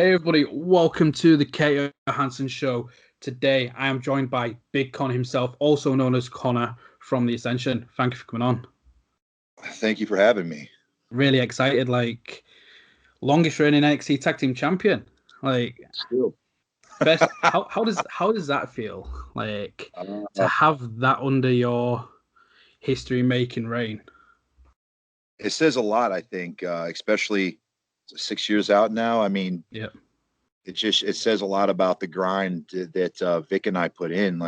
Hey everybody, welcome to the Johansson show. Today I am joined by Big Kon himself, also known as Konnor from The Ascension. Thank you for coming on. Thank you for having me. Really excited, longest reigning NXT Tag Team Champion. Still. First, how does that feel? To have that under your history making reign. It says a lot, I think, especially 6 years out now. I mean, yeah, it says a lot about the grind that Vic and I put in.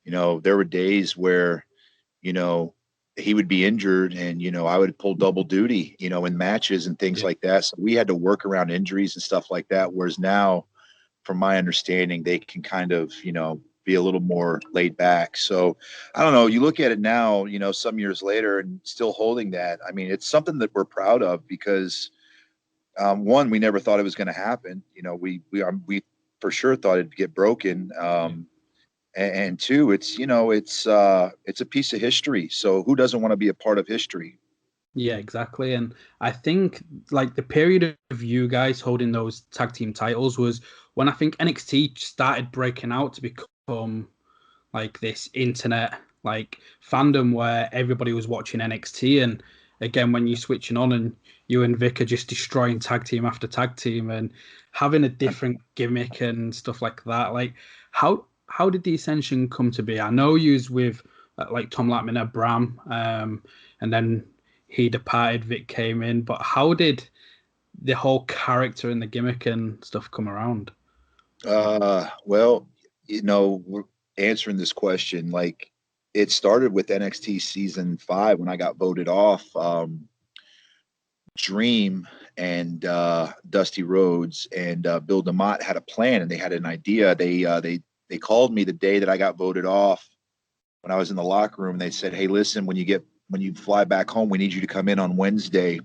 There were days where, he would be injured and, I would pull double duty, in matches and things like that. So we had to work around injuries and stuff like that. Whereas now, from my understanding, they can kind of, be a little more laid back. So I don't know. You look at it now, some years later and still holding that. I mean, it's something that we're proud of because one, we never thought it was going to happen. We for sure thought it'd get broken. And two, it's a piece of history. So who doesn't want to be a part of history? Yeah, exactly. And I think the period of you guys holding those tag team titles was when I think NXT started breaking out to become this internet fandom where everybody was watching NXT. And again, when you're switching on and you and Vic are just destroying tag team after tag team and having a different gimmick and stuff like that, how did the Ascension come to be? I know you was with Tom Lackman at Bram, and then he departed, Vic came in, but how did the whole character and the gimmick and stuff come around? Well, we're answering this question. It started with NXT season 5 when I got voted off. Dream and Dusty Rhodes and Bill DeMott had a plan and they had an idea. They called me the day that I got voted off when I was in the locker room. They said, "Hey, listen, when you fly back home, we need you to come in on Wednesday.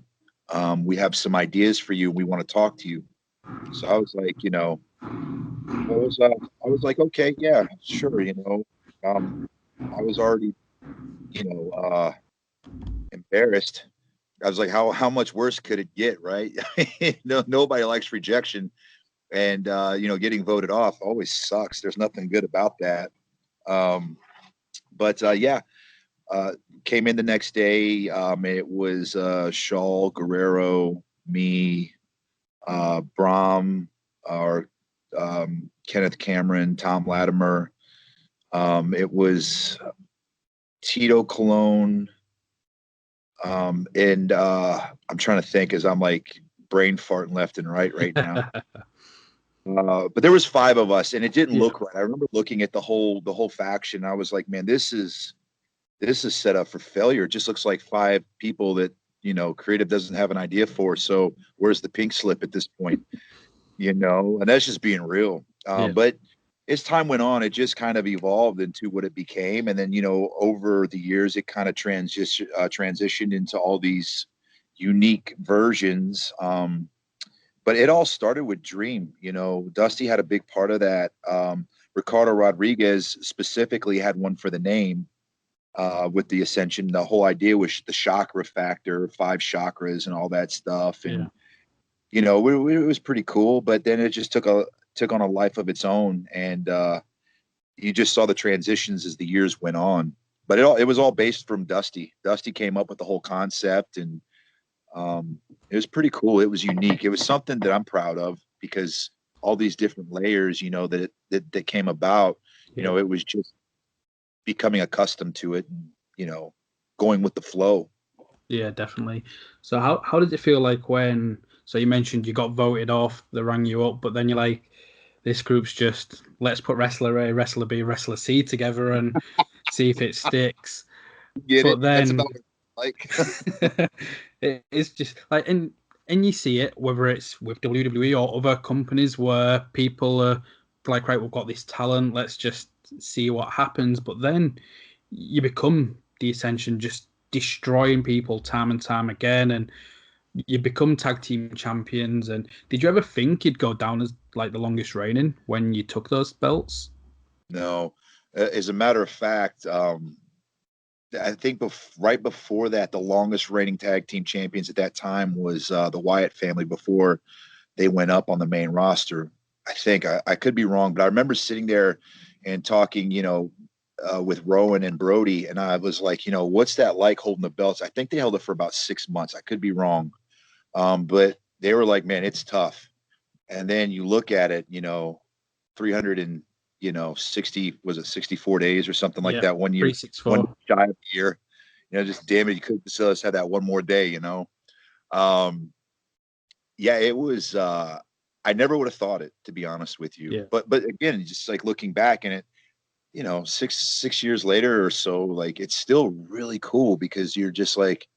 We have some ideas for you. We want to talk to you." So I was like, I was like, okay, yeah, sure. I was already, embarrassed. I was like, how much worse could it get, right? Nobody likes rejection, and getting voted off always sucks. There's nothing good about that. But came in the next day. It was Shaw, Guerrero, me, Brahm, or Kenneth Cameron, Tom Latimer. It was Tito Colon. And I'm trying to think as I'm brain farting left and right now. But there was 5 of us, and it didn't look right. I remember looking at the whole faction. I was like, man, this is set up for failure. It just looks like 5 people that creative doesn't have an idea for. So where's the pink slip at this point? And that's just being real. But as time went on, it just kind of evolved into what it became. And then, over the years, it kind of transitioned into all these unique versions. But it all started with Dream. Dusty had a big part of that. Ricardo Rodriguez specifically had one for the name with the Ascension. The whole idea was the chakra factor, 5 chakras and all that stuff. And, it was pretty cool. But then it just took on a life of its own, and you just saw the transitions as the years went on. But it was all based from Dusty. Dusty came up with the whole concept, and it was pretty cool. It was unique. It was something that I'm proud of because all these different layers, that came about. It was just becoming accustomed to it, and, going with the flow. Yeah, definitely. So how did it feel when? So you mentioned you got voted off, they rang you up, but then you're like, this group's just, let's put wrestler A, wrestler B, wrestler C together and see if it sticks. But then it's just and you see it, whether it's with WWE or other companies where people are like, right, we've got this talent, let's just see what happens. But then you become the Ascension, just destroying people time and time again, and you become tag team champions. And did you ever think you'd go down as the longest reigning when you took those belts? No. As a matter of fact, I think right before that, the longest reigning tag team champions at that time was the Wyatt family before they went up on the main roster. I think I could be wrong, but I remember sitting there and talking, with Rowan and Brodie, and I was like, what's that like holding the belts? I think they held it for about 6 months. I could be wrong, but they were like, man, it's tough. And then you look at it, 300 and 60, was it 64 days or something like that? 1 year, 364. one shy of a year. Just damn it, you could still just have that one more day. Yeah, it was. I never would have thought it, to be honest with you. Yeah. But again, just like looking back and it, 6 years later or so, like it's still really cool because you're just like,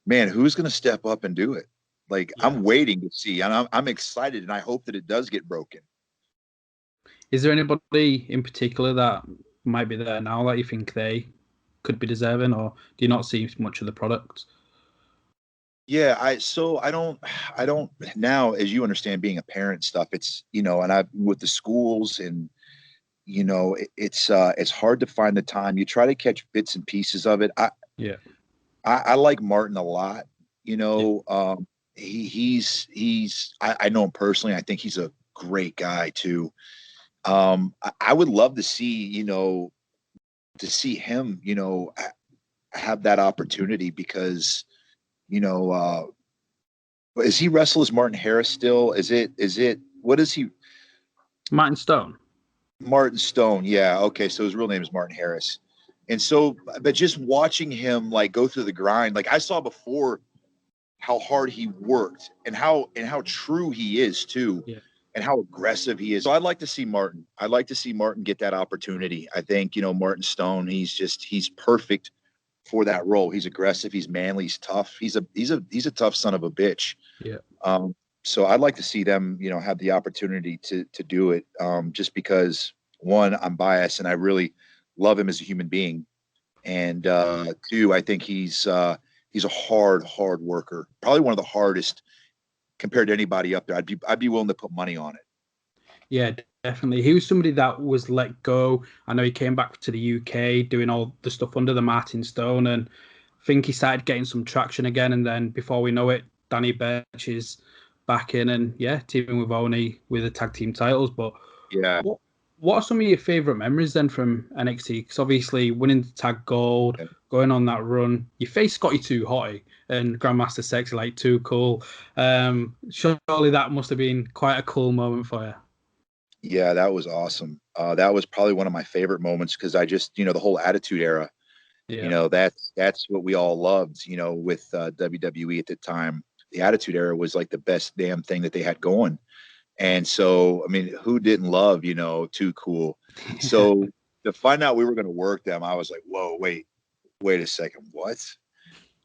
man, who's going to step up and do it? Like I'm waiting to see, and I'm excited, and I hope that it does get broken. Is there anybody in particular that might be there now that you think they could be deserving, or do you not see much of the product? Yeah, I don't now, as you understand, being a parent stuff, it's, and I with the schools and, it's hard to find the time. You try to catch bits and pieces of it. I like Martin a lot. I know him personally. I think he's a great guy too. I would love to see, him, have that opportunity because, is he wrestle as Martin Harris still? Is it, what is he? Martin Stone. Martin Stone. Yeah. Okay. So his real name is Martin Harris. And so, but just watching him like go through the grind, like I saw before how hard he worked and how true he is too. Yeah. And how aggressive he is. So I'd like to see Martin. I'd like to see Martin get that opportunity. I think, Martin Stone, he's perfect for that role. He's aggressive, he's manly, he's tough. He's a tough son of a bitch. Yeah. So I'd like to see them, have the opportunity to do it. Just because one, I'm biased and I really love him as a human being. And two, I think he's a hard worker. Probably one of the hardest compared to anybody up there. I'd be willing to put money on it. Yeah, definitely. He was somebody that was let go. I know he came back to the UK doing all the stuff under the Martin Stone, and I think he started getting some traction again. And then before we know it, Danny Burch is back in and teaming with Oni with the tag team titles. But yeah, what are some of your favorite memories then from NXT? Because obviously winning the tag gold, going on that run, you faced Scotty 2 Hotty and Grandmaster Sexy like Too Cool. Surely that must have been quite a cool moment for you. Yeah, that was awesome. That was probably one of my favorite moments because I just, the whole Attitude Era, that's what we all loved, with WWE at the time. The Attitude Era was like the best damn thing that they had going. And so, I mean, who didn't love, Too Cool? So to find out we were going to work them, I was like, whoa, wait a second, what?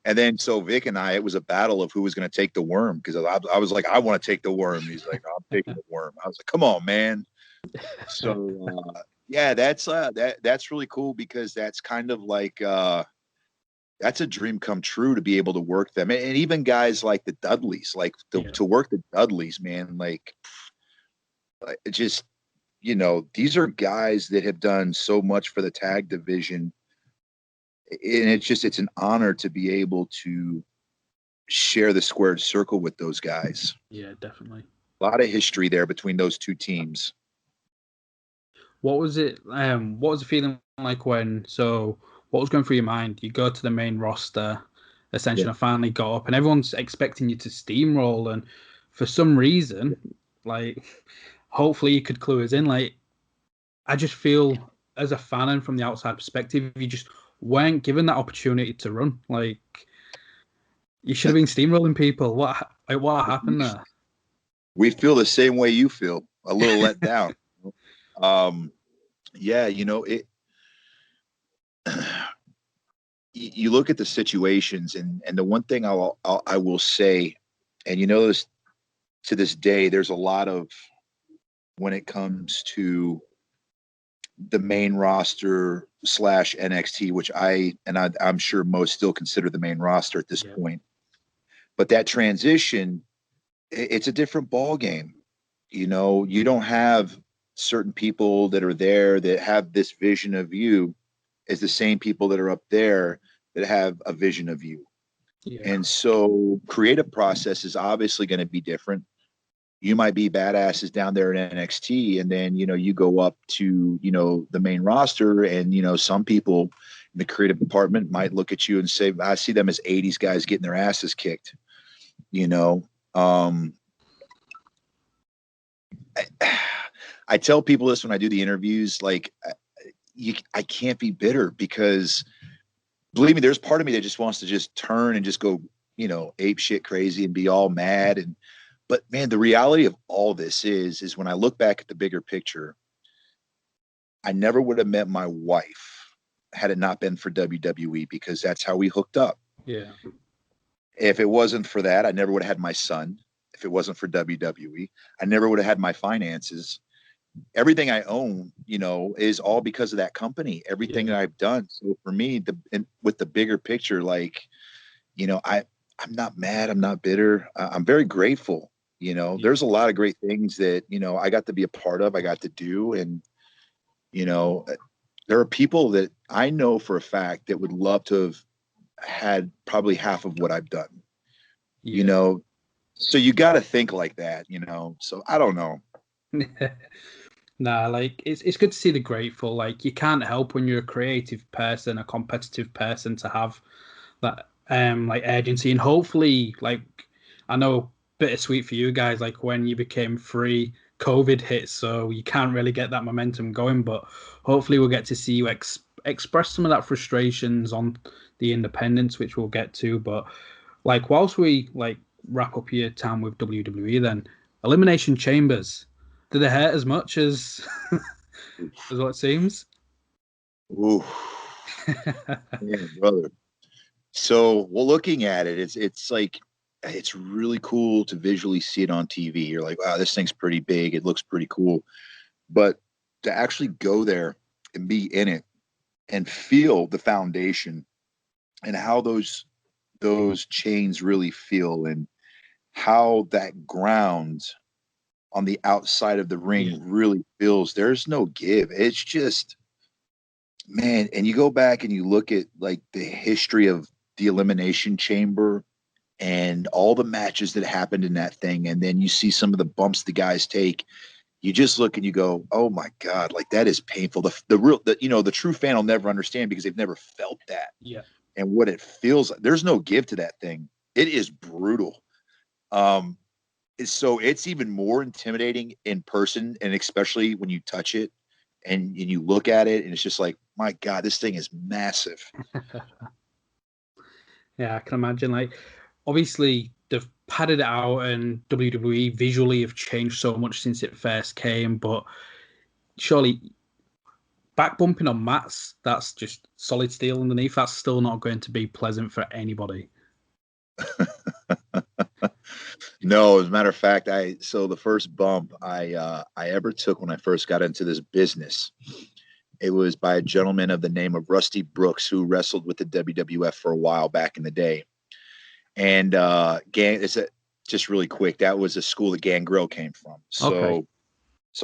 And then so Vic and I, it was a battle of who was going to take the worm because I was like, I want to take the worm. He's like, I'm taking the worm. I was like, come on, man. So that's really cool because that's kind of like that's a dream come true to be able to work them, and even guys like the Dudleys, like to work the Dudleys, man, like just these are guys that have done so much for the tag division. And it's an honor to be able to share the squared circle with those guys. Yeah, definitely. A lot of history there between those two teams. What was it? What was the feeling like when? So, what was going through your mind? You go to the main roster, Ascension finally got up, and everyone's expecting you to steamroll. And for some reason, like, hopefully you could clue us in. Like, I just feel as a fan and from the outside perspective, you just weren't given that opportunity to run. Like, you should have been steamrolling people. What happened there? We feel the same way you feel. A little let down. It. You look at the situations, and the one thing I will say, and this to this day, there's a lot of when it comes to the main roster / NXT, which I'm sure most still consider the main roster at this point. But that transition, it's a different ball game. You don't have certain people that are there that have this vision of you as the same people that are up there that have a vision of you. Yeah. And so creative process is obviously going to be different. you might be badasses down there in NXT, and then you go up to the main roster, and some people in the creative department might look at you and say, I see them as 80s guys getting their asses kicked. I tell people this when I do the interviews, like, I can't be bitter, because believe me, there's part of me that just wants to just turn and just go, ape shit crazy and be all mad. But man, the reality of all this is when I look back at the bigger picture, I never would have met my wife had it not been for WWE, because that's how we hooked up. Yeah. If it wasn't for that, I never would have had my son. If it wasn't for WWE, I never would have had my finances. Everything I own, is all because of that company. Everything that I've done. So for me, with the bigger picture, like, I'm not mad. I'm not bitter. I'm very grateful. There's a lot of great things that, I got to be a part of, I got to do. And, there are people that I know for a fact that would love to have had probably half of what I've done, so you got to think like that, so I don't know. Nah, like it's good to see the grateful. Like, you can't help when you're a creative person, a competitive person, to have that like urgency. And hopefully, like, I know, bittersweet for you guys, like when you became free, COVID hit, so you can't really get that momentum going. But hopefully we'll get to see you express some of that frustrations on the independents, which we'll get to. But like, whilst we like wrap up your time with WWE, then Elimination Chambers, did it hurt as much as as what it seems? Ooh, man, brother. So, well, looking at it, it's like, it's really cool to visually see it on TV. You're like, wow, this thing's pretty big. It looks pretty cool. But to actually go there and be in it and feel the foundation and how those chains really feel, and how that ground on the outside of the ring really feels. There's no give. It's just, man, and you go back and you look at like the history of the Elimination Chamber and all the matches that happened in that thing, and then you see some of the bumps the guys take. You just look and you go, oh my God, like, that is painful. The true fan will never understand, because they've never felt that. Yeah. And what it feels like. There's no give to that thing. It is brutal. So it's even more intimidating in person, and especially when you touch it and you look at it, and it's just like, my God, this thing is massive. Yeah, I can imagine. Like, obviously they've padded it out, and WWE visually have changed so much since it first came. But surely, back bumping on mats, that's just solid steel underneath. That's still not going to be pleasant for anybody. No, as a matter of fact, so the first bump I ever took when I first got into this business, it was by a gentleman of the name of Rusty Brooks, who wrestled with the WWF for a while back in the day. And just really quick, that was a school that Gangrel came from. So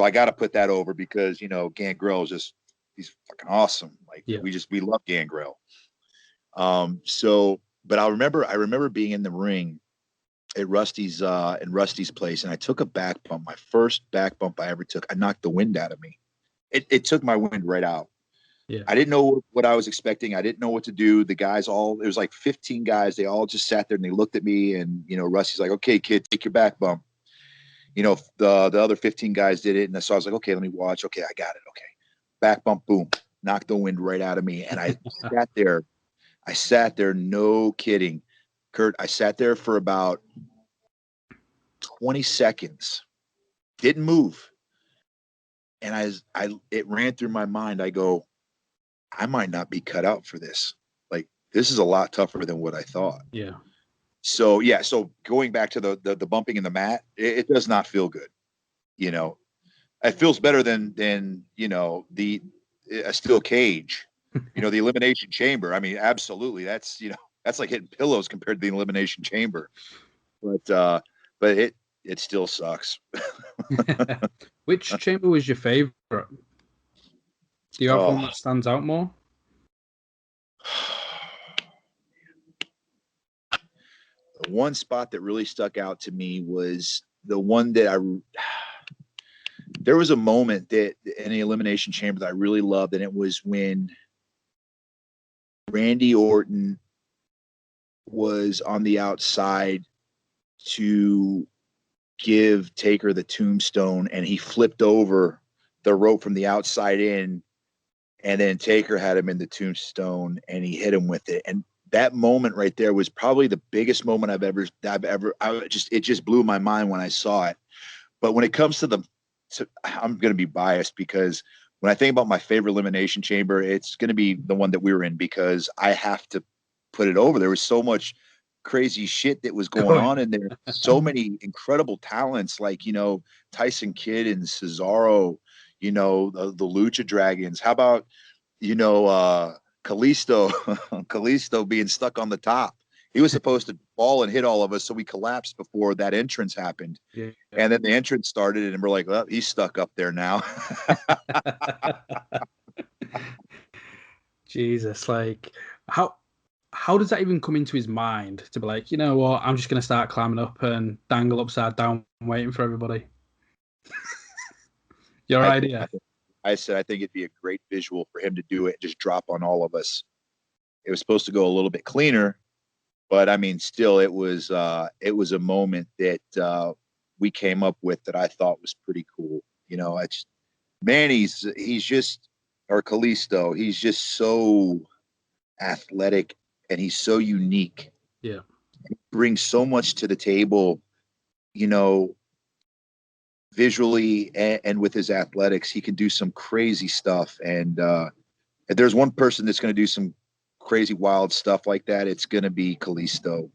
I got to put that over, because Gangrel is just, he's fucking awesome. Like, we love Gangrel. But I remember being in the ring at Rusty's in Rusty's place, and I took a back bump. My first back bump I ever took. I knocked the wind out of me. It took my wind right out. Yeah. I didn't know what I was expecting. I didn't know what to do. The guys there was like 15 guys. They all just sat there and they looked at me, and Rusty's like, "Okay, kid, take your back bump." The other 15 guys did it, and so I was like, "Okay, let me watch. Okay, I got it. Okay, back bump, boom, knocked the wind right out of me." And I sat there. No kidding, Kurt. I sat there for about 20 seconds, didn't move. And it ran through my mind. I go, I might not be cut out for this. Like, this is a lot tougher than what I thought. Yeah. So going back to the bumping in the mat, it does not feel good. It feels better than a steel cage, the Elimination Chamber. I mean, absolutely. That's like hitting pillows compared to the Elimination Chamber. But it still sucks. Which chamber was your favorite? Do you have one that stands out more? One spot that really stuck out to me was the one that there was a moment that in the Elimination Chamber that I really loved, and it was when Randy Orton was on the outside to give Taker the tombstone, and he flipped over the rope from the outside in, and then Taker had him in the tombstone and he hit him with it. And that moment right there was probably the biggest moment it just blew my mind when I saw it. But when it comes to I'm going to be biased because when I think about my favorite Elimination Chamber, it's going to be the one that we were in, because I have to put it over. There was so much crazy shit that was going on in there. So many incredible talents, like, Tyson Kidd and Cesaro, the Lucha Dragons. How about, Kalisto, Kalisto being stuck on the top. He was supposed to fall and hit all of us, so we collapsed before that entrance happened. Yeah. And then the entrance started, and we're like, well, he's stuck up there now. Jesus, like, how does that even come into his mind to be like, you know what, I'm just going to start climbing up and dangle upside down waiting for everybody? Your idea? I said I think it'd be a great visual for him to do it and just drop on all of us. It was supposed to go a little bit cleaner, but I mean, still, it was a moment that we came up with that I thought was pretty cool. He's just, or Kalisto, he's just so athletic and he's so unique. Yeah. He brings so much to the table, visually and with his athletics. He can do some crazy stuff. And if there's one person that's going to do some crazy, wild stuff like that, it's going to be Kalisto.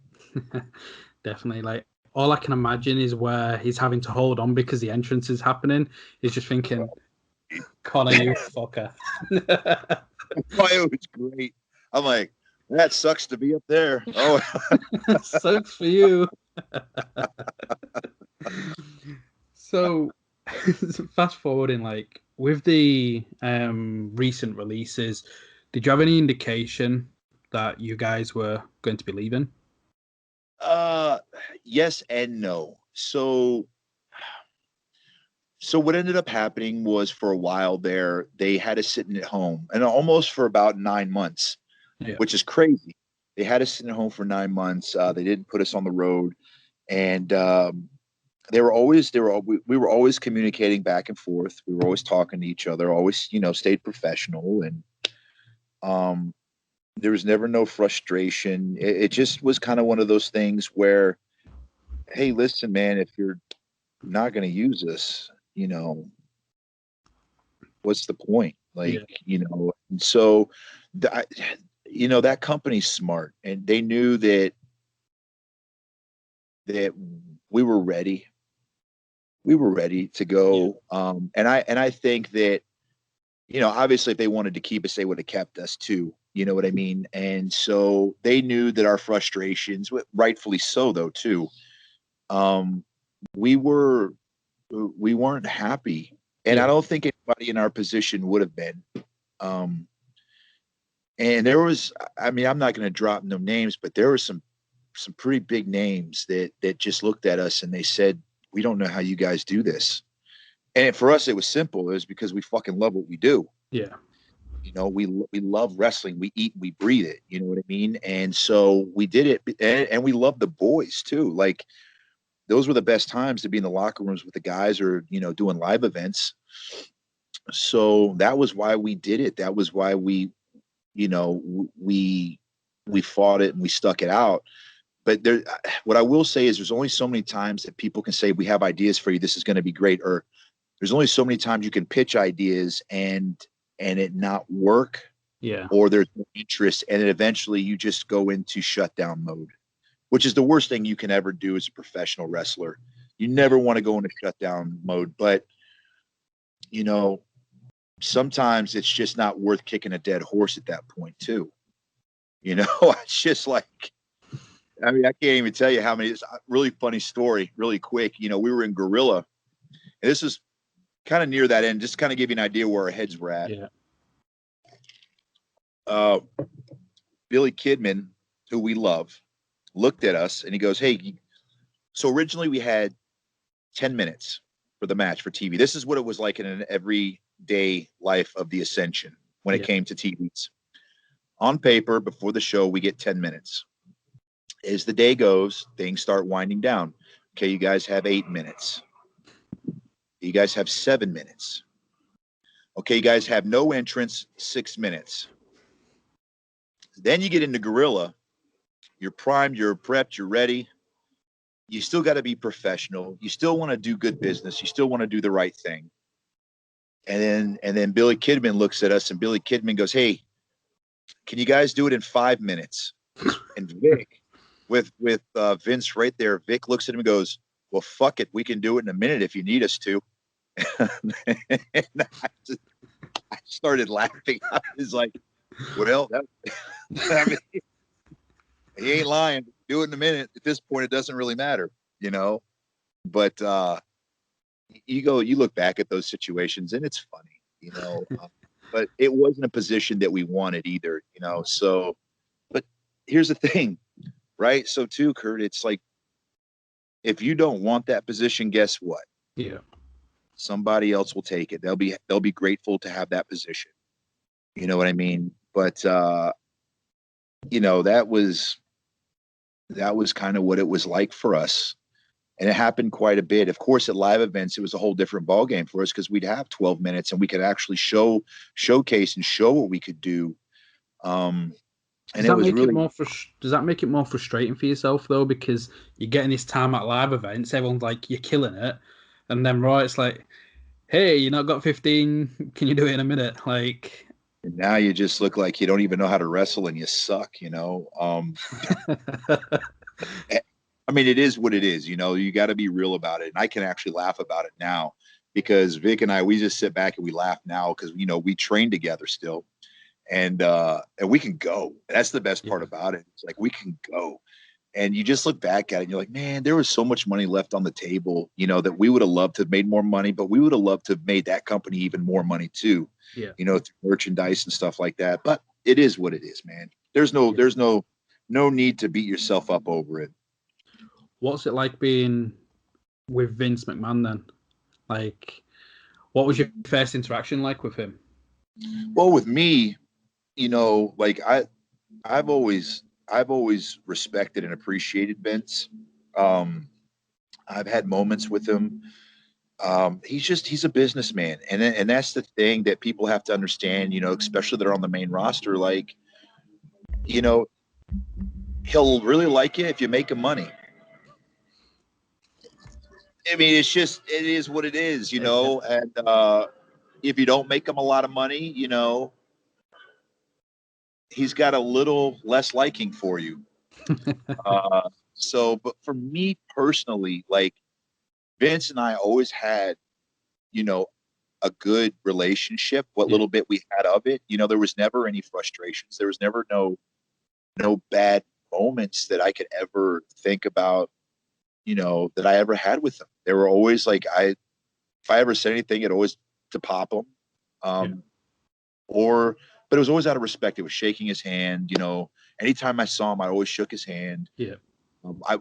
Definitely. Like, all I can imagine is where he's having to hold on because the entrance is happening. He's just thinking, Konnor, you fucker. It was great. I'm like, that sucks to be up there. Oh, sucks for you. So, fast forwarding, like, with the recent releases, did you have any indication that you guys were going to be leaving? Yes and no. So what ended up happening was, for a while there, they had us sitting at home, and almost for about 9 months, which is crazy. They had us sitting at home for 9 months. They didn't put us on the road, and we were always communicating back and forth. We were always talking to each other, always, stayed professional, and there was never no frustration. It just was kind of one of those things where, hey, listen, man, if you're not going to use us, what's the point? Like, and so that company's smart, and they knew that we were ready. We were ready to go. Yeah. And I think that, obviously if they wanted to keep us, they would have kept us too. You know what I mean? And so they knew that our frustrations, rightfully so though, too. We weren't happy. And I don't think anybody in our position would have been. And there was, I'm not going to drop no names, but there were some pretty big names that just looked at us and they said, we don't know how you guys do this. And for us, it was simple. It was because we fucking love what we do. Yeah. We love wrestling. We eat, we breathe it. You know what I mean? And so we did it. And we love the boys too. Like, those were the best times to be in the locker rooms with the guys, or, doing live events. So that was why we did it. That was why we fought it and we stuck it out. But what I will say is there's only so many times that people can say, we have ideas for you, this is going to be great. Or there's only so many times you can pitch ideas and it not work. Yeah. Or there's no interest, and then eventually you just go into shutdown mode, which is the worst thing you can ever do as a professional wrestler. You never want to go into shutdown mode, but sometimes it's just not worth kicking a dead horse at that point too. It's just like, I can't even tell you how many. It's a really funny story, really quick. We were in Gorilla, and this is kind of near that end, just kind of give you an idea where our heads were at. Yeah. Billy Kidman, who we love, looked at us and he goes, hey, so originally we had 10 minutes for the match for TV. This is what it was like in an everyday life of the Ascension when it came to TVs. On paper, before the show, we get 10 minutes. As the day goes, things start winding down. Okay, you guys have 8 minutes. You guys have 7 minutes. Okay, you guys have no entrance, 6 minutes. Then you get into Gorilla. You're primed, you're prepped, you're ready. You still got to be professional. You still want to do good business. You still want to do the right thing. And then Billy Kidman looks at us, and Billy Kidman goes, "Hey, can you guys do it in 5 minutes?" And Vic, with Vince right there, Vic looks at him and goes, "Well, fuck it. We can do it in a minute if you need us to." And I started laughing. I was like, well, I mean, he ain't lying. Do it in a minute. At this point, it doesn't really matter, you know. But you look back at those situations, and it's funny, you know. But it wasn't a position that we wanted either, you know. So, but here's the thing, right? So too, Kurt, it's like, if you don't want that position, guess what? Yeah. Somebody else will take it. They'll be grateful to have that position. You know what I mean? But you know, that was kind of what it was like for us. And it happened quite a bit. Of course, at live events, it was a whole different ballgame for us because we'd have 12 minutes and we could actually showcase and show what we could do. And does that make it more frustrating for yourself though? Because you're getting this time at live events, everyone's like, you're killing it. And then it's like, hey, you not got 15, can you do it in a minute? Like, and now you just look like you don't even know how to wrestle and you suck, you know. I mean, it is what it is, you know. You got to be real about it. And I can actually laugh about it now because Vic and I, we just sit back and we laugh now because, you know, we train together still. And we can go. That's the best part about it. It's like we can go. And you just look back at it and you're like, man, there was so much money left on the table, you know, that we would have loved to have made more money, but we would have loved to have made that company even more money too. Yeah. You know, through merchandise and stuff like that. But it is what it is, man. There's no need to beat yourself up over it. What's it like being with Vince McMahon then? Like, what was your first interaction like with him? Well, with me, you know, like I've always respected and appreciated Vince. I've had moments with him. He's a businessman, and that's the thing that people have to understand, you know, especially that are on the main roster. Like, you know, he'll really like you if you make him money. I mean, it is what it is, you know. And if you don't make him a lot of money, you know, he's got a little less liking for you. But for me personally, like, Vince and I always had, you know, a good relationship. What little bit we had of it, you know, there was never any frustrations. There was never no bad moments that I could ever think about, you know, that I ever had with him. They were always like, if I ever said anything, it always to pop him. But it was always out of respect. It was shaking his hand, you know. Anytime I saw him, I always shook his hand. Yeah.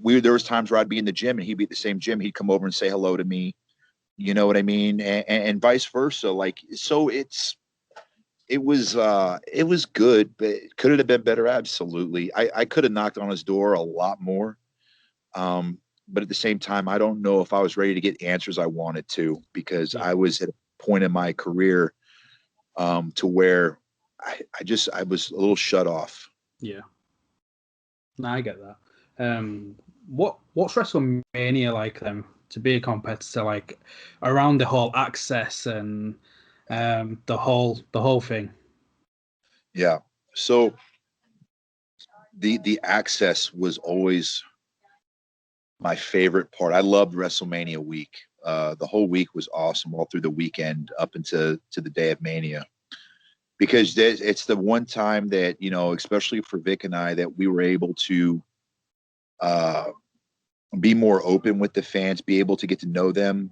There was times where I'd be in the gym and he'd be at the same gym. He'd come over and say hello to me. You know what I mean? And vice versa. Like, so it was good, but could it have been better? Absolutely. I could have knocked on his door a lot more. But at the same time, I don't know if I was ready to get answers I wanted to, because I was at a point in my career to where I was a little shut off. Yeah. No, I get that. What's WrestleMania like then, to be a competitor, like around the whole access and the whole thing? Yeah. So the access was always my favorite part. I loved WrestleMania week. The whole week was awesome, all through the weekend up into the day of Mania, because it's the one time that, you know, especially for Vic and I, that we were able to be more open with the fans, be able to get to know them,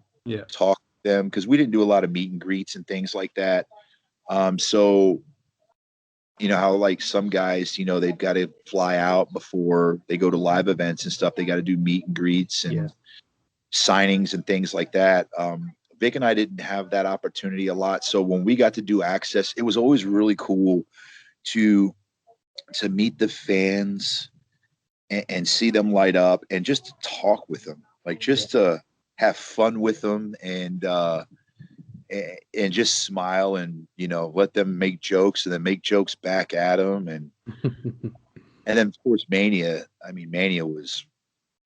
talk to them, because we didn't do a lot of meet and greets and things like that. So, you know how, like, some guys, you know, they've got to fly out before they go to live events and stuff. They got to do meet and greets. And signings and things like that. Vic and I didn't have that opportunity a lot. So when we got to do Access, it was always really cool to meet the fans and see them light up and just to talk with them, like just to have fun with them and just smile and, you know, let them make jokes and then make jokes back at them. And then of course Mania. I mean, Mania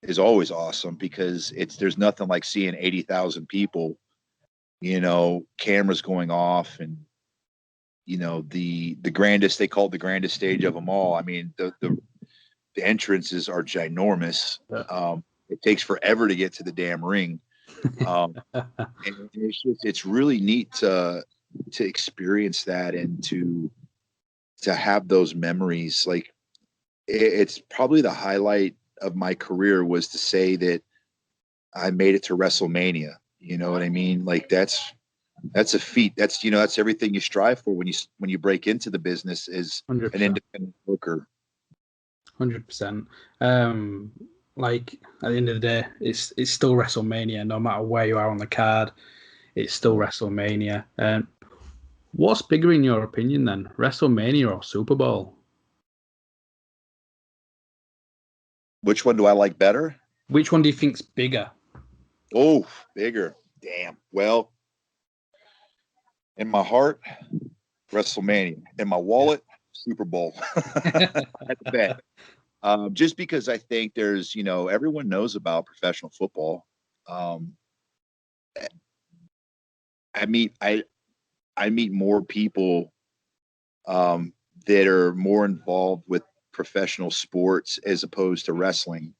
is always awesome because there's nothing like seeing 80,000 people, you know, cameras going off and, you know, the grandest, they call it the grandest stage of them all. I mean, the entrances are ginormous. It takes forever to get to the damn ring. And it's really neat to experience that and to have those memories. Like it's probably the highlight of my career was to say that I made it to WrestleMania. You know what I mean? Like that's a feat. That's, you know, that's everything you strive for when you break into the business as 100%. An independent worker. 100%. Like at the end of the day, it's still WrestleMania. No matter where you are on the card, it's still WrestleMania. What's bigger in your opinion then, WrestleMania or Super Bowl? Which one do I like better? Which one do you think's bigger? Oh, bigger. Damn. Well, in my heart, WrestleMania. In my wallet, Super Bowl. I bet. Just because I think there's, you know, everyone knows about professional football. I meet more people that are more involved with professional sports as opposed to wrestling.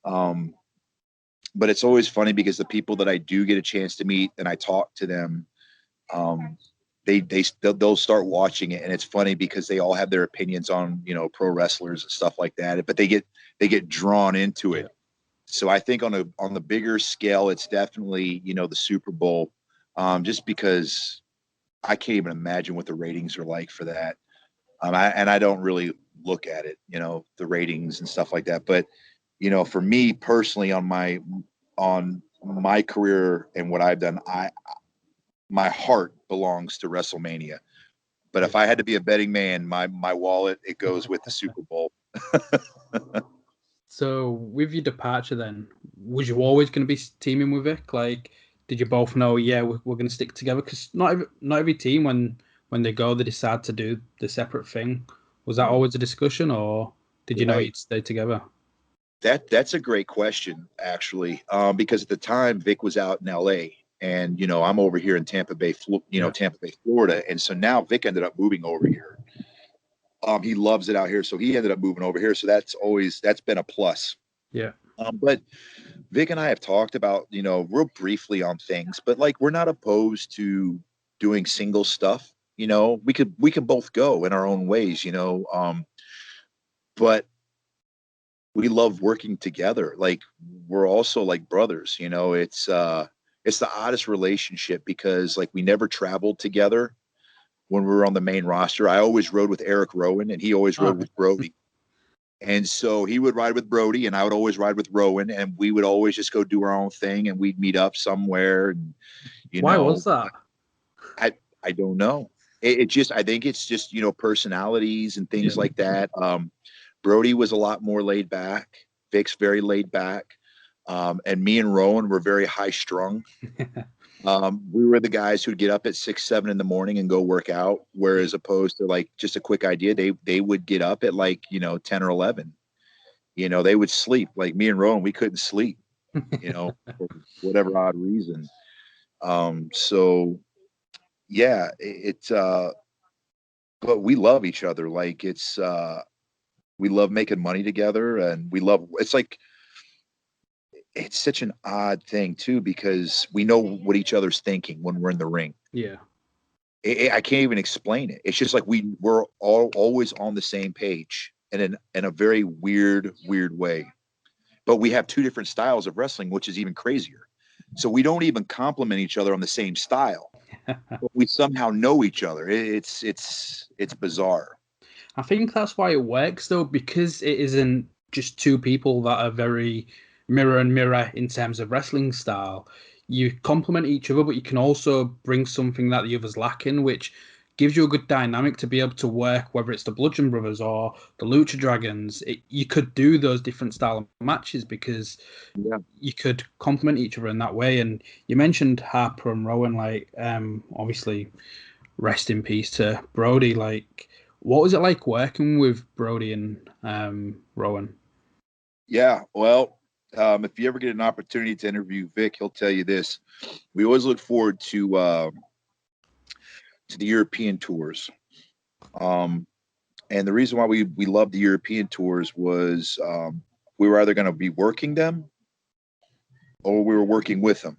But it's always funny because the people that I do get a chance to meet and I talk to them, they'll start watching it, and it's funny because they all have their opinions on, you know, pro wrestlers and stuff like that, but they get drawn into it. So I think on the bigger scale, it's definitely, you know, the Super Bowl, just because I can't even imagine what the ratings are like for that. I don't really look at it, you know, the ratings and stuff like that. But, you know, for me personally, on my career and what I've done, my heart belongs to WrestleMania. But if I had to be a betting man, my wallet, it goes with the Super Bowl. So with your departure then, was you always going to be teaming with Vic? Like, did you both know, we're going to stick together? Because not every team, when they go, they decide to do the separate thing. Was that always a discussion, or did you know you'd stay together? That's a great question, actually, because at the time Vic was out in LA, and, you know, I'm over here in Tampa Bay, Tampa Bay, Florida, and so now Vic ended up moving over here. He loves it out here, so he ended up moving over here. So that's been a plus. Yeah. But Vic and I have talked about, you know, real briefly on things, but like we're not opposed to doing single stuff. You know, we could both go in our own ways, you know, but we love working together. Like we're also like brothers, you know. It's the oddest relationship because like we never traveled together when we were on the main roster. I always rode with Eric Rowan and he always rode with Brodie. And so he would ride with Brodie and I would always ride with Rowan, and we would always just go do our own thing and we'd meet up somewhere. And, why was that? I don't know. It just, I think it's just, you know, personalities and things like that. Brodie was a lot more laid back. Vic's very laid back. And me and Rowan were very high strung. We were the guys who'd get up at 6, 7 in the morning and go work out. Whereas opposed to like, just a quick idea, they would get up at like, you know, 10 or 11, you know, they would sleep. Like me and Rowan, we couldn't sleep, you know, for whatever odd reason. So yeah, but we love each other. Like we love making money together, and it's such an odd thing too, because we know what each other's thinking when we're in the ring. Yeah. I can't even explain it. It's just like we're always on the same page, and in a very weird way. But we have two different styles of wrestling, which is even crazier. So we don't even compliment each other on the same style, but we somehow know each other. It's bizarre. I think that's why it works though, because it isn't just two people that are very mirror and mirror in terms of wrestling style. You complement each other, but you can also bring something that the other's lacking, which gives you a good dynamic to be able to work, whether it's the Bludgeon Brothers or the Lucha Dragons. You could do those different style of matches because you could complement each other in that way. And you mentioned Harper and Rowan, like, obviously, rest in peace to Brodie. Like, what was it like working with Brodie and Rowan? Yeah, well, if you ever get an opportunity to interview Vic, he'll tell you this. We always look forward to the European tours. And the reason why we loved the European tours was we were either going to be working them or we were working with them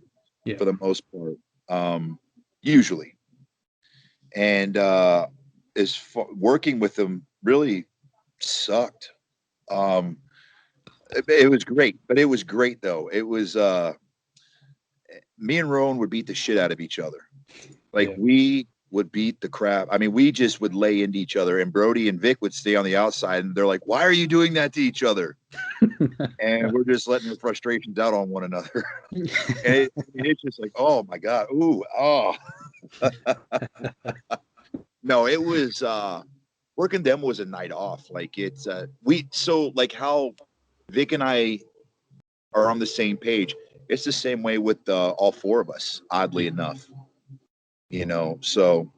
for the most part, usually. And working with them really sucked. It was great, but it was great though. It was me and Rowan would beat the shit out of each other. Like we would beat the crap. I mean, we just would lay into each other, and Brodie and Vic would stay on the outside, and they're like, "Why are you doing that to each other?" And we're just letting the frustrations out on one another. And it's just like, oh my god, ooh, oh. No, it was working them was a night off. Like it's like how Vic and I are on the same page. It's the same way with all four of us, oddly enough. So,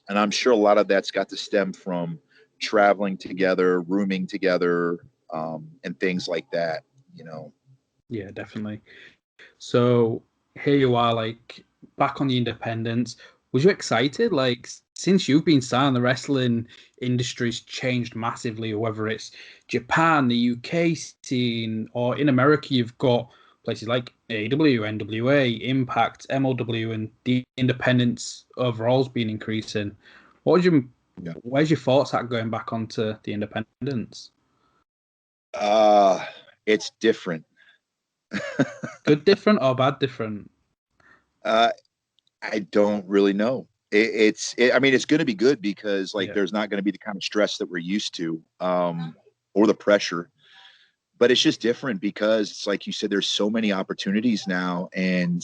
and I'm sure a lot of that's got to stem from traveling together, rooming together, and things like that. Yeah, definitely. So here you are, like, back on the independents. Was you excited? Like, since you've been signed, the wrestling industry's changed massively, whether it's Japan, the UK scene, or in America, you've got places like AW, NWA, Impact, MLW, and the independents overall's been increasing. Where's your thoughts at going back onto the independents? It's different. Good different or bad different? I don't really know. I mean, it's going to be good because there's not going to be the kind of stress that we're used to, or the pressure, but it's just different because it's like you said, there's so many opportunities now, and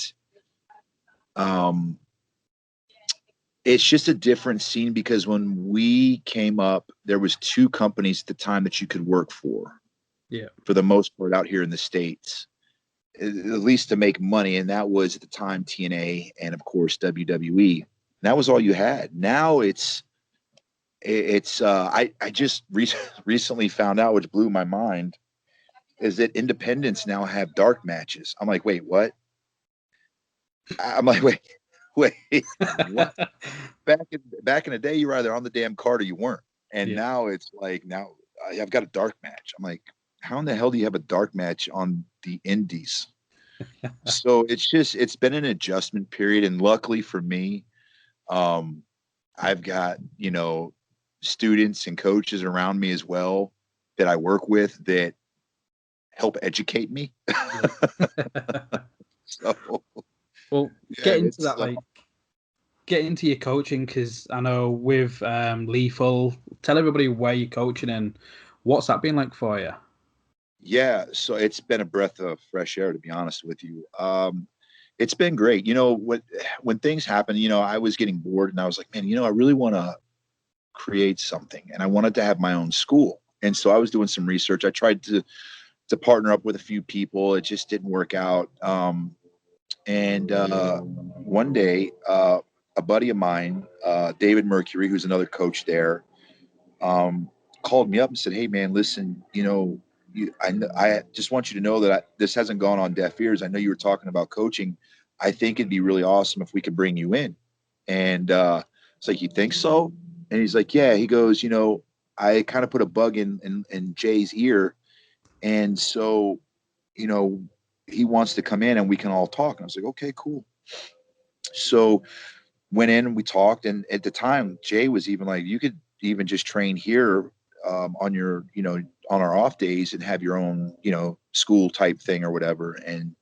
it's just a different scene because when we came up, there was 2 companies at the time that you could work for the most part out here in the States, at least to make money. And that was at the time TNA and of course WWE. And that was all you had. Now I just recently found out, which blew my mind, is that independents now have dark matches. I'm like, wait, what? I'm like, wait, what? Back in the day, you were either on the damn card or you weren't. And now it's like, now I've got a dark match. I'm like, how in the hell do you have a dark match on the indies? So it's been an adjustment period. And luckily for me, I've got, students and coaches around me as well that I work with that help educate me. So, well, get into that, like, get into your coaching, because I know with Lethal, tell everybody where you're coaching and what's that been like for you? Yeah, so it's been a breath of fresh air, to be honest with you. It's been great. When things happen, I was getting bored and I was like, man, I really want to create something, and I wanted to have my own school. And so I was doing some research. I tried to partner up with a few people. It just didn't work out. And one day, a buddy of mine, David Mercury, who's another coach there, called me up and said, "Hey, man, listen, I just want you to know that this hasn't gone on deaf ears. I know you were talking about coaching. I think it'd be really awesome if we could bring you in." And it's like, "You think so?" And he's like, "Yeah." He goes, I kind of put a bug in Jay's ear, and so, he wants to come in and we can all talk. And I was like, "Okay, cool." So went in and we talked, and at the time, Jay was even like, "You could even just train here on your, on our off days and have your own, school type thing or whatever." And,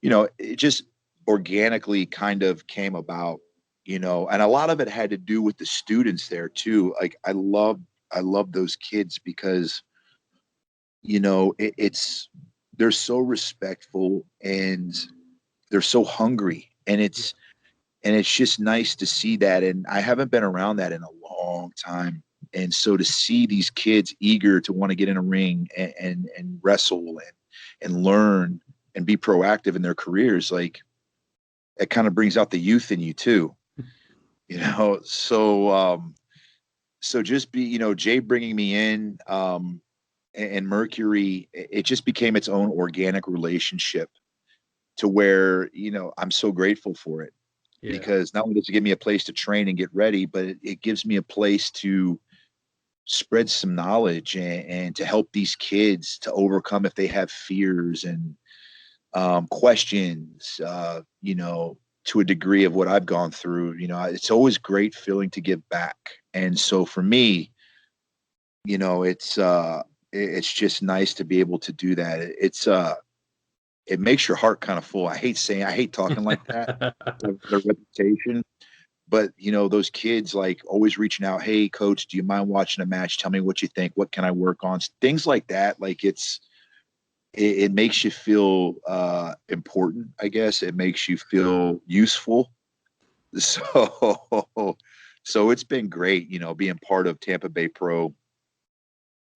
it just organically kind of came about, and a lot of it had to do with the students there too. Like I love those kids because, it's they're so respectful and they're so hungry, and it's just nice to see that. And I haven't been around that in a long time. And so to see these kids eager to want to get in a ring and wrestle and learn and be proactive in their careers, like, it kind of brings out the youth in you too, so just Jay bringing me in, and Mercury, it just became its own organic relationship to where, I'm so grateful for it, because not only does it give me a place to train and get ready, but it gives me a place to spread some knowledge and to help these kids to overcome if they have fears and questions, to a degree of what I've gone through. It's always great feeling to give back. And so for me, it's just nice to be able to do that. It makes your heart kind of full. I hate talking like that, their reputation. But, those kids, like, always reaching out, hey, coach, do you mind watching a match? Tell me what you think. What can I work on? Things like that. Like, it makes you feel important, I guess. It makes you feel useful. So it's been great, being part of Tampa Bay Pro.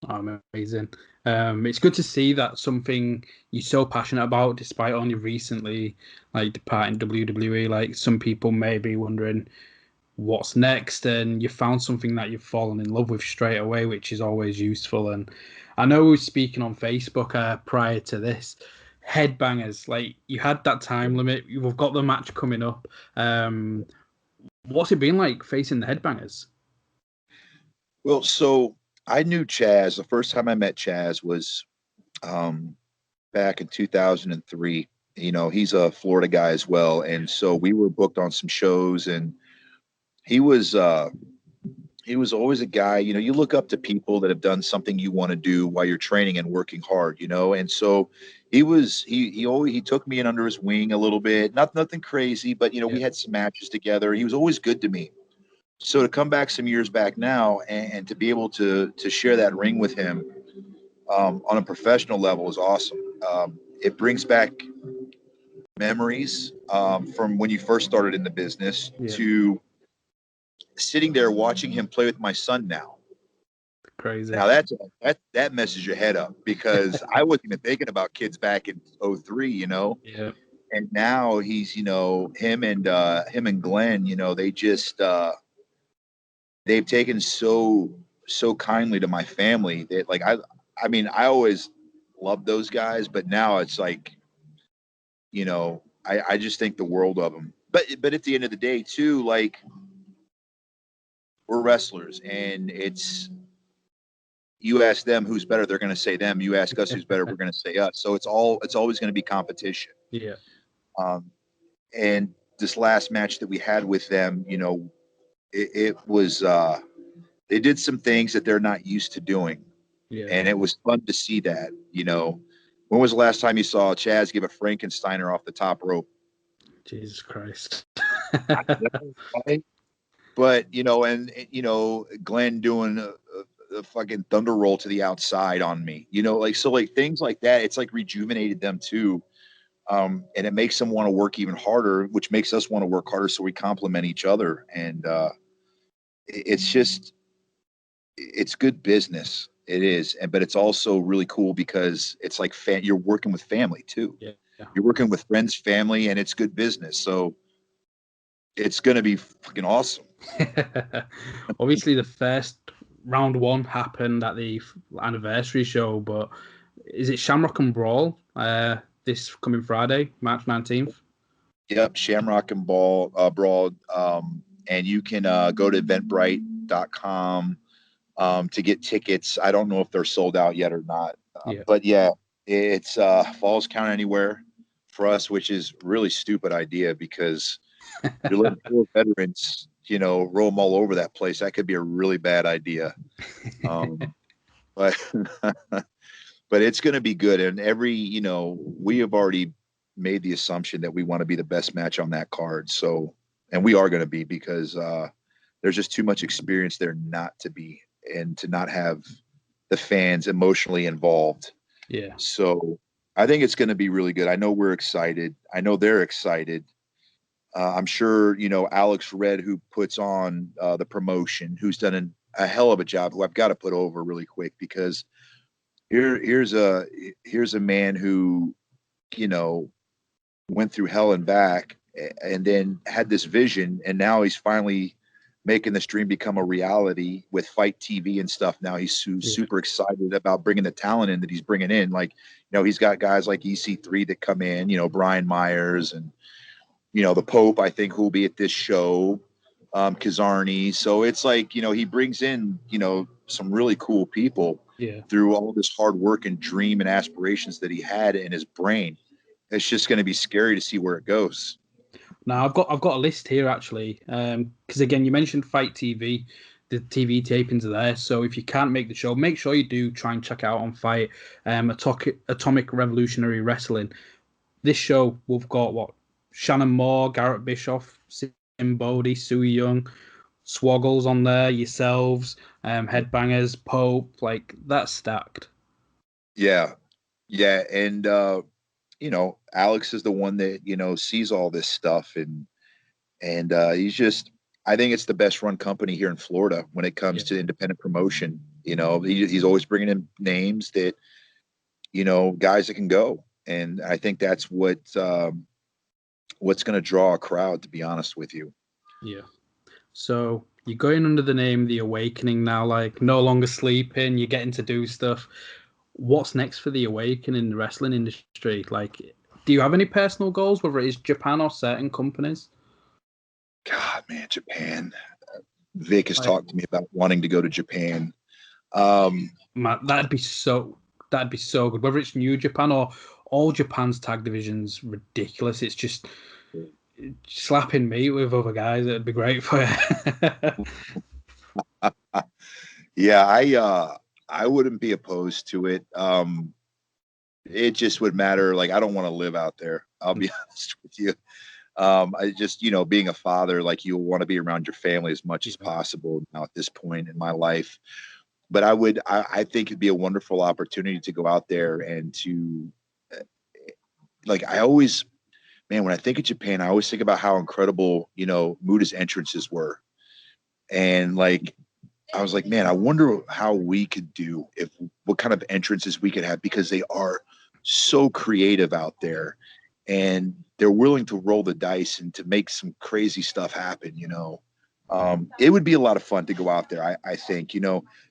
Oh, amazing. It's good to see that something you're so passionate about, despite only recently departing WWE. Like, some people may be wondering what's next, and you found something that you've fallen in love with straight away, which is always useful. And I know we were speaking on Facebook prior to this, Headbangers, like, you had that time limit. We've got the match coming up. What's it been like facing the Headbangers? Well, so I knew Chaz. The first time I met Chaz was back in 2003. He's a Florida guy as well. And so we were booked on some shows, and he was always a guy, you look up to people that have done something you want to do while you're training and working hard, and so he took me in under his wing a little bit, nothing crazy, but we had some matches together. He was always good to me. So to come back some years back now and to be able to share that ring with him on a professional level is awesome. It brings back memories from when you first started in the business to sitting there watching him play with my son now. Crazy. Now that messes your head up, because I wasn't even thinking about kids back in 03, Yeah. And now he's, him and Glenn, they just they've taken so kindly to my family that, like, I mean, I always loved those guys, but now it's like, I just think the world of them. But at the end of the day too, like, we're wrestlers, and you ask them who's better, they're going to say them. You ask us who's better, we're going to say us. So it's always going to be competition. Yeah. And this last match that we had with them, it was they did some things that they're not used to doing. Yeah. And it was fun to see that. When was the last time you saw Chaz give a Frankensteiner off the top rope? Jesus Christ. But Glenn doing a fucking thunder roll to the outside on me, like things like that. It's like rejuvenated them too. And it makes them want to work even harder, which makes us want to work harder. So we complement each other. And it's good business. It is. But it's also really cool because it's like you're working with family too. Yeah. You're working with friends, family, and it's good business. So it's going to be fucking awesome. Obviously, the first round one happened at the anniversary show, but is it Shamrock and Brawl this coming Friday, March 19th? Yep, Shamrock and Brawl. And you can go to eventbrite.com to get tickets. I don't know if they're sold out yet or not. But yeah, it's Falls Count Anywhere for us, which is really stupid idea, because you're letting 4 veterans, roam all over that place. That could be a really bad idea. But but it's going to be good. And we have already made the assumption that we want to be the best match on that card. So, and we are going to be, because there's just too much experience there not to be, and to not have the fans emotionally involved. Yeah. So I think it's going to be really good. I know we're excited. I know they're excited. I'm sure, Alex Red, who puts on the promotion, who's done a hell of a job, who I've got to put over really quick, because here's a man who, went through hell and back, and then had this vision, and now he's finally making this dream become a reality with Fight TV and stuff. Now he's super excited about bringing the talent in that he's bringing in. Like, he's got guys like EC3 that come in, Brian Myers, and the Pope, I think, who'll be at this show, Kazarni. So it's like, he brings in, some really cool people through all this hard work and dream and aspirations that he had in his brain. It's just going to be scary to see where it goes. Now I've got a list here actually, because again, you mentioned Fight TV, the TV tapings are there. So if you can't make the show, make sure you do try and check out on Fight, Atomic Revolutionary Wrestling. This show we've got Shannon Moore, Garrett Bischoff, Sim Bodie, Sue Young, Swoggles on there, yourselves, Headbangers, Pope, like that's stacked. Yeah, and Alex is the one that sees all this stuff, and he's just, I think it's the best run company here in Florida when it comes to independent promotion. He's always bringing in names that guys that can go, and I think that's what's going to draw a crowd, to be honest with you. Yeah. So you're going under the name The Awakening now, like no longer sleeping, you're getting to do stuff. What's next for The Awakening in the wrestling industry? Like, do you have any personal goals, whether it is Japan or certain companies? God, man, Japan. Vic has talked to me about wanting to go to Japan. Man, that'd be so good. Whether it's New Japan or all Japan's tag divisions, ridiculous. It's just slapping meat with other guys. It'd be great for you. Yeah, I wouldn't be opposed to it. It just would matter. Like, I don't want to live out there. I'll be honest with you. I just, being a father, like, you want to be around your family as much as possible now at this point in my life. But I think it'd be a wonderful opportunity to go out there and to, like, when I think of Japan, I always think about how incredible, Muta's entrances were. And like, I was like, man, I wonder how we could do, what kind of entrances we could have, because they are so creative out there, and they're willing to roll the dice and to make some crazy stuff happen. It would be a lot of fun to go out there. I think,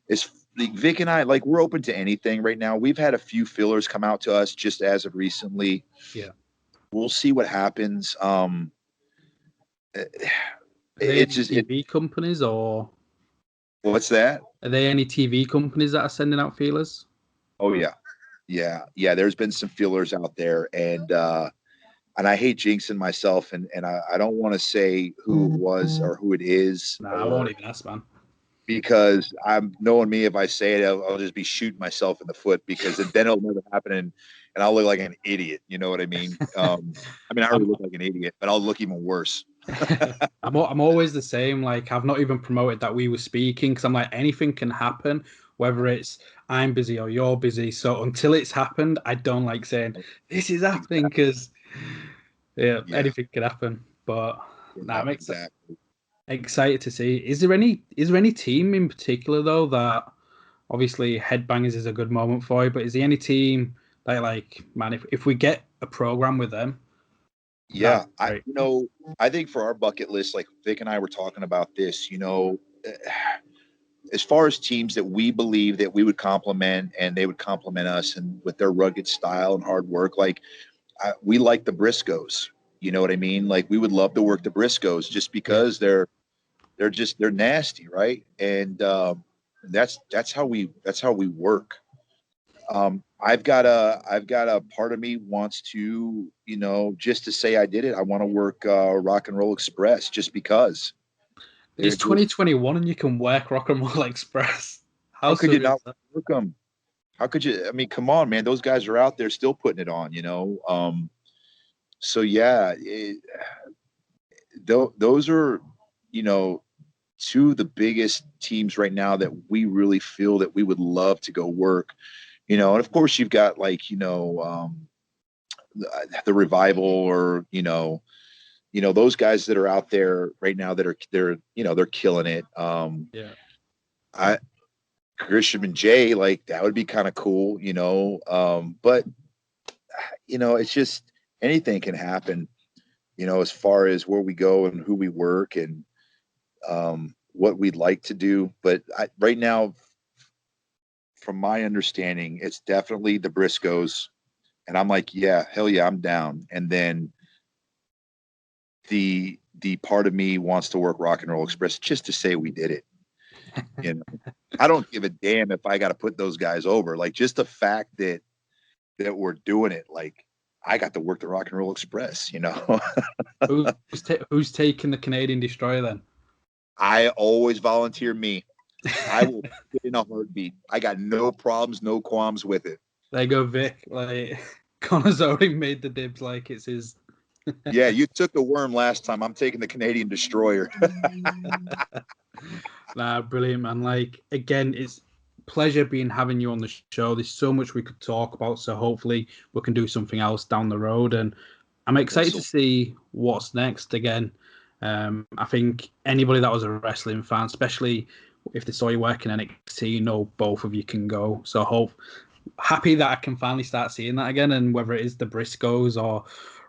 it's like Vic and I, like, we're open to anything right now. We've had a few fillers come out to us just as of recently. Yeah. We'll see what happens. It's just TV companies, or what's that? Are there any TV companies that are sending out feelers? Oh yeah. There's been some feelers out there, and I hate jinxing myself, and I don't want to say who it was or who it is. Nah, I won't even ask, man. Because I'm knowing me, if I say it, I'll just be shooting myself in the foot, because then it'll never happen, and I'll look like an idiot. You know what I mean? I already look like an idiot, but I'll look even worse. I'm always the same. Like, I've not even promoted that we were speaking, because I'm like, anything can happen, whether it's I'm busy or you're busy. So until it's happened, I don't like saying this is happening, because anything can happen. But that makes sense. Excited to see. Is there any team in particular though that, obviously Headbangers is a good moment for you, but is there any team that, like, man, if we get a program with them? Yeah, I think for our bucket list, like Vic and I were talking about this, as far as teams that we believe that we would complement and they would complement us, and with their rugged style and hard work, like we like the Briscoes. You know what I mean? Like, we would love to work the Briscoes, just because they're nasty, right? And that's how we work. I've got a part of me wants to, just to say I did it. I want to work Rock and Roll Express, just because. It's 2021 and you can work Rock and Roll Express. How could you not work them? How could you? I mean, come on, man. Those guys are out there still putting it on, So yeah, those are, two of the biggest teams right now that we really feel that we would love to go work. And of course you've got, like, the Revival, or those guys that are out there right now that they're killing it. I Grisham and Jay, like, that would be kind of cool, but it's just anything can happen, as far as where we go and who we work and what we'd like to do. But right now, from my understanding, it's definitely the Briscoes, and I'm like, yeah, hell yeah, I'm down. And then the part of me wants to work Rock and Roll Express just to say we did it. I don't give a damn if I got to put those guys over. Like, just the fact that we're doing it, like, I got to work the Rock and Roll Express. Who's taking the Canadian Destroyer then? I always volunteer me. I will get in a heartbeat. I got no problems, no qualms with it. There you go, Vic. Like, Connor's already made the dibs like it's his. Yeah, you took the worm last time. I'm taking the Canadian Destroyer. Nah, brilliant, man. Like, again, it's pleasure having you on the show. There's so much we could talk about, so hopefully we can do something else down the road. And I'm excited to see what's next again. I think anybody that was a wrestling fan, especially if they saw you working NXT, both of you can go. So happy that I can finally start seeing that again. And whether it is the Briscoes or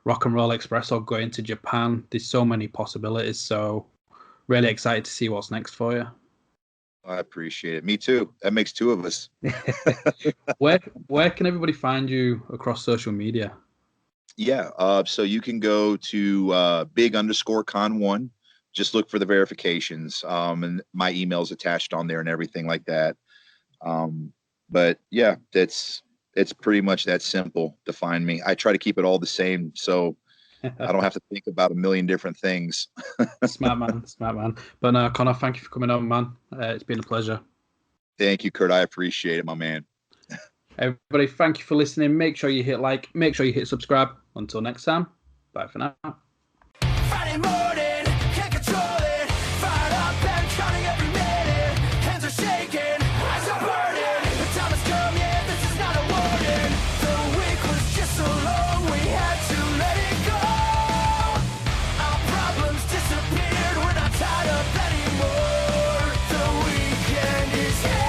Rock and Roll Express or going to Japan, there's so many possibilities. So really excited to see what's next for you. I appreciate it. Me too. That makes two of us. Where can everybody find you across social media? Yeah. So you can go to big_con1. Just look for the verifications. And my email's attached on there and everything like that. But yeah, it's pretty much that simple to find me. I try to keep it all the same, so I don't have to think about a million different things. Smart man. But Konnor, thank you for coming on, man. It's been a pleasure. Thank you, Kurt. I appreciate it, my man. Everybody, thank you for listening. Make sure you hit like, make sure you hit subscribe. Until next time, bye for now. Friday morning, can't control it. Fired up and counting every minute. Hands are shaking, eyes are burning. The time has come, yeah, this is not a warning. The week was just so long, we had to let it go. Our problems disappeared, we're not tied up anymore. The weekend is here.